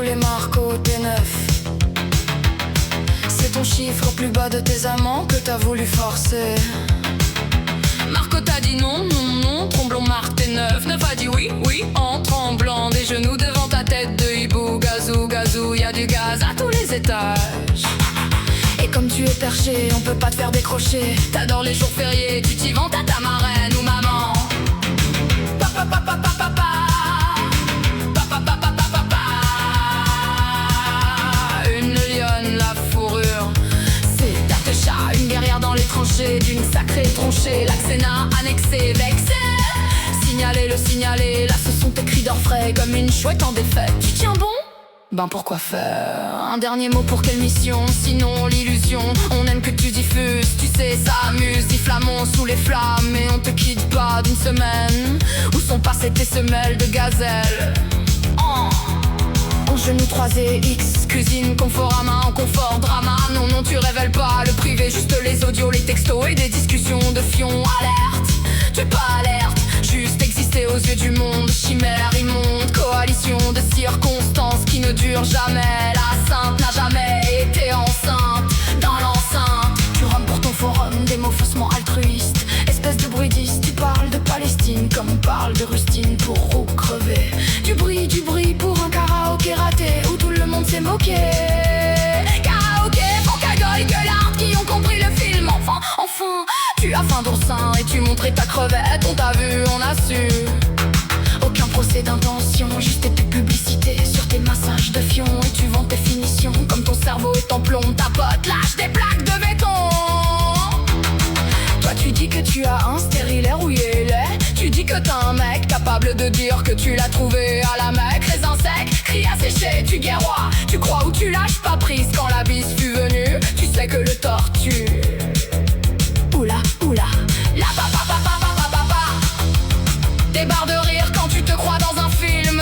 les Marco, t'es neuf. C'est ton chiffre au plus bas de tes amants que t'as voulu forcer. Marco t'a dit non, non, non, tromblon Marc t'es neuf. Neuf a dit oui, oui, en tremblant des genoux devant ta tête de hibou. Gazou, gazou, y'a du gaz à tous les étages. Et comme tu es perché, on peut pas te faire décrocher. T'adores les jours fériés, tu t'y vantes à ta marraine ou maman. Papa, papa, papa, papa. Papa, papa, papa, papa. Une lionne, la fourrure. C'est tarte chat, une guerrière dans les tranchées d'une sacrée tronchée. L'axéna annexé, vexé. Signaler, le signaler, là ce sont tes cris d'orfraie comme une chouette en défaite. Tu tiens bon? Ben pourquoi faire? Un dernier mot pour quelle mission? Sinon l'illusion, on aime que tu diffuses. Tu sais ça amuse, difflamons sous les flammes. Et on te quitte pas d'une semaine. Où sont passées tes semelles de gazelle? En genoux croisés, X, cuisine, confort à main, en confort, drama. Non, non, tu révèles pas le privé, juste les audios, les textos et des discussions de fion. Alerte, tu es pas alerte, juste exister aux yeux du monde. Chimère immonde, coalition de circonstances qui ne durent jamais. La sainte n'a jamais été enceinte dans l'enceinte. Tu rames pour ton forum, des mots faussement altruistes. Espèce de bruitiste, tu parles de Palestine comme on parle de rustine pour roux crever. Du bruit pour un karaoké raté où tout le monde s'est moqué. Karaoké, pour cagole, gueulards qui ont compris le film. Enfin, tu as faim d'oursin et tu montrais ta crevette. On t'a vu, on a su. Aucun procès d'intention, juste tes publicités sur tes massages de fion. Et tu vends tes finitions comme ton cerveau est en plomb. Ta pote lâche des plaques de béton. Toi tu dis que tu as un stérilet rouillé lait. Tu dis que t'as un mec capable de dire que tu l'as trouvé à la Mecque. Raisin sec, cri asséché, tu guerrois. Tu crois ou tu lâches pas prise quand la bise fut venue. Tu sais que le tortue. Oula, oula, la papa, papa, papa, papa. Des barres de rire quand tu te crois dans un film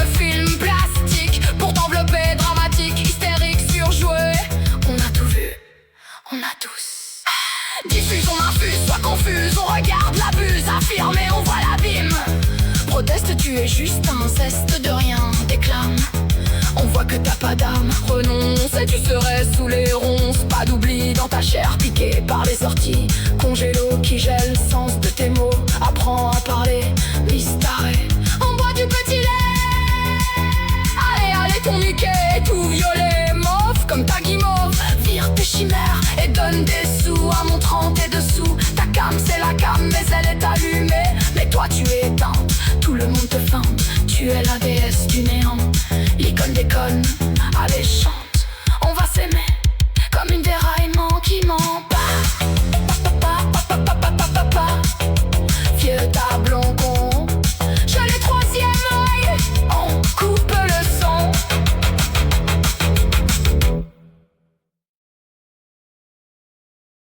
plastique. Pour t'envelopper, dramatique, hystérique, surjoué. On a tout vu, on a tous. Diffuse, on infuse, sois confuse, on regarde, l'abuse, affirme et on voit l'abîme. Proteste, tu es juste un zeste de rien, déclame. On voit que t'as pas d'âme, renonce et tu serais sous les ronces. Pas d'oubli dans ta chair piquée par les sorties. Congélo qui gèle le sens de tes mots. Apprends à parler, mistaré. On boit du petit lait. Allez, allez, ton niquet, tout violet, mauve comme ta guimauve. Vire tes chimères et donne des